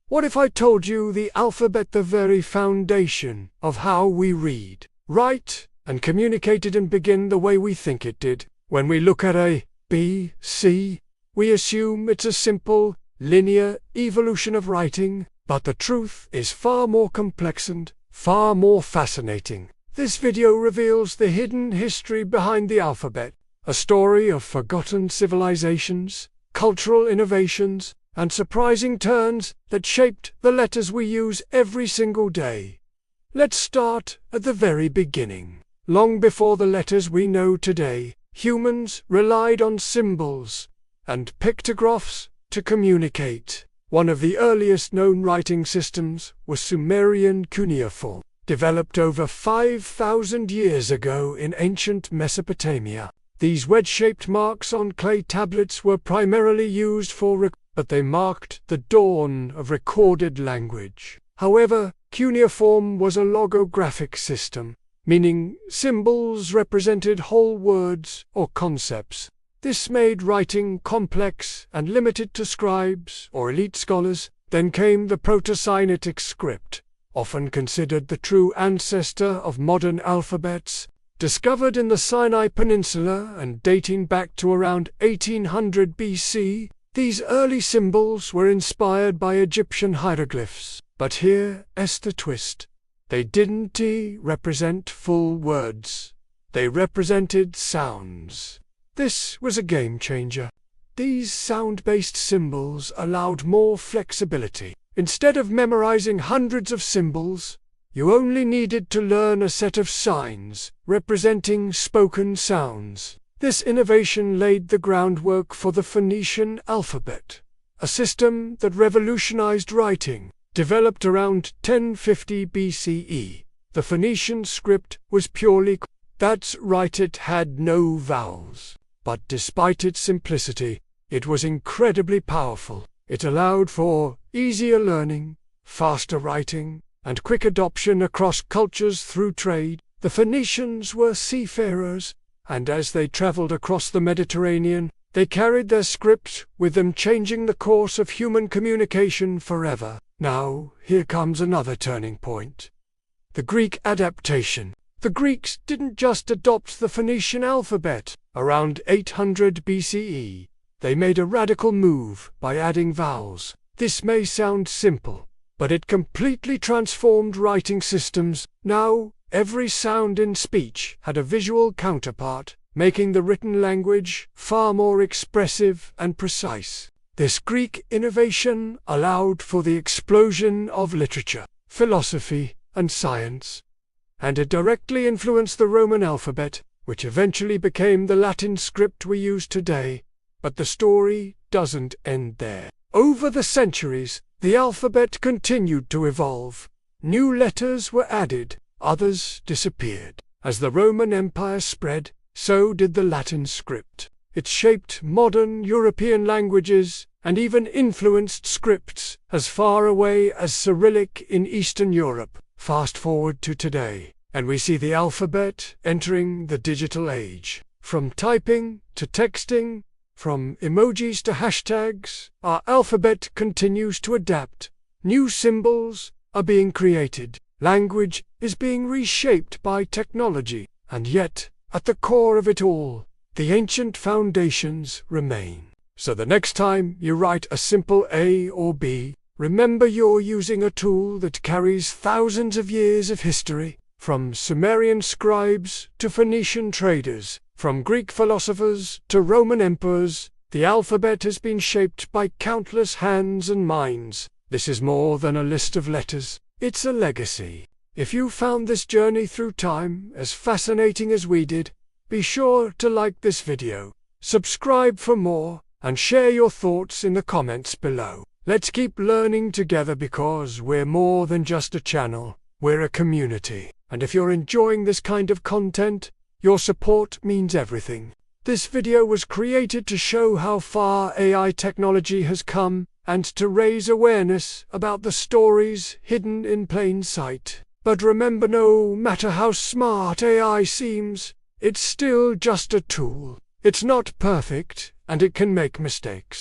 What if I told you the alphabet, the very foundation of how we read, write, and communicate it, and begin the way we think it did? When we look at A, B, C, we assume it's a simple, linear evolution of writing, but the truth is far more complex and far more fascinating. This video reveals the hidden history behind the alphabet, a story of forgotten civilizations, cultural innovations, and surprising turns that shaped the letters we use every single day. Let's start at the very beginning. Long before the letters we know today, humans relied on symbols and pictographs to communicate. One of the earliest known writing systems was Sumerian cuneiform, developed over 5,000 years ago in ancient Mesopotamia. These wedge-shaped marks on clay tablets were primarily used for but they marked the dawn of recorded language. However, cuneiform was a logographic system, meaning symbols represented whole words or concepts. This made writing complex and limited to scribes or elite scholars. Then came the proto-sinaitic script, often considered the true ancestor of modern alphabets. Discovered in the Sinai Peninsula and dating back to around 1800 BC, these early symbols were inspired by Egyptian hieroglyphs. But here's the twist. They didn't represent full words. They represented sounds. This was a game changer. These sound-based symbols allowed more flexibility. Instead of memorizing hundreds of symbols, you only needed to learn a set of signs representing spoken sounds. This innovation laid the groundwork for the Phoenician alphabet, a system that revolutionized writing. Developed around 1050 BCE, the Phoenician script was purely that's right, it had no vowels. But despite its simplicity, it was incredibly powerful. It allowed for easier learning, faster writing, and quick adoption across cultures through trade. The Phoenicians were seafarers, and as they traveled across the Mediterranean, they carried their script with them, changing the course of human communication forever. Now, here comes another turning point. The Greek adaptation. The Greeks didn't just adopt the Phoenician alphabet. Around 800 BCE, they made a radical move by adding vowels. This may sound simple, but it completely transformed writing systems. Now, every sound in speech had a visual counterpart, making the written language far more expressive and precise. This Greek innovation allowed for the explosion of literature, philosophy, and science, and it directly influenced the Roman alphabet, which eventually became the Latin script we use today. But the story doesn't end there. Over the centuries, the alphabet continued to evolve. New letters were added, others disappeared. As the Roman Empire spread, so did the Latin script. It shaped modern European languages and even influenced scripts as far away as Cyrillic in Eastern Europe. Fast forward to today, and we see the alphabet entering the digital age. From typing to texting, from emojis to hashtags, our alphabet continues to adapt. New symbols are being created. Language is being reshaped by technology. And yet, at the core of it all, the ancient foundations remain. So the next time you write a simple A or B, remember you're using a tool that carries thousands of years of history. From Sumerian scribes to Phoenician traders, from Greek philosophers to Roman emperors, the alphabet has been shaped by countless hands and minds. This is more than a list of letters. It's a legacy. If you found this journey through time as fascinating as we did, be sure to like this video, subscribe for more, and share your thoughts in the comments below. Let's keep learning together, because we're more than just a channel, we're a community. And if you're enjoying this kind of content, your support means everything. This video was created to show how far AI technology has come, and to raise awareness about the stories hidden in plain sight. But remember, no matter how smart AI seems, it's still just a tool. It's not perfect, and it can make mistakes.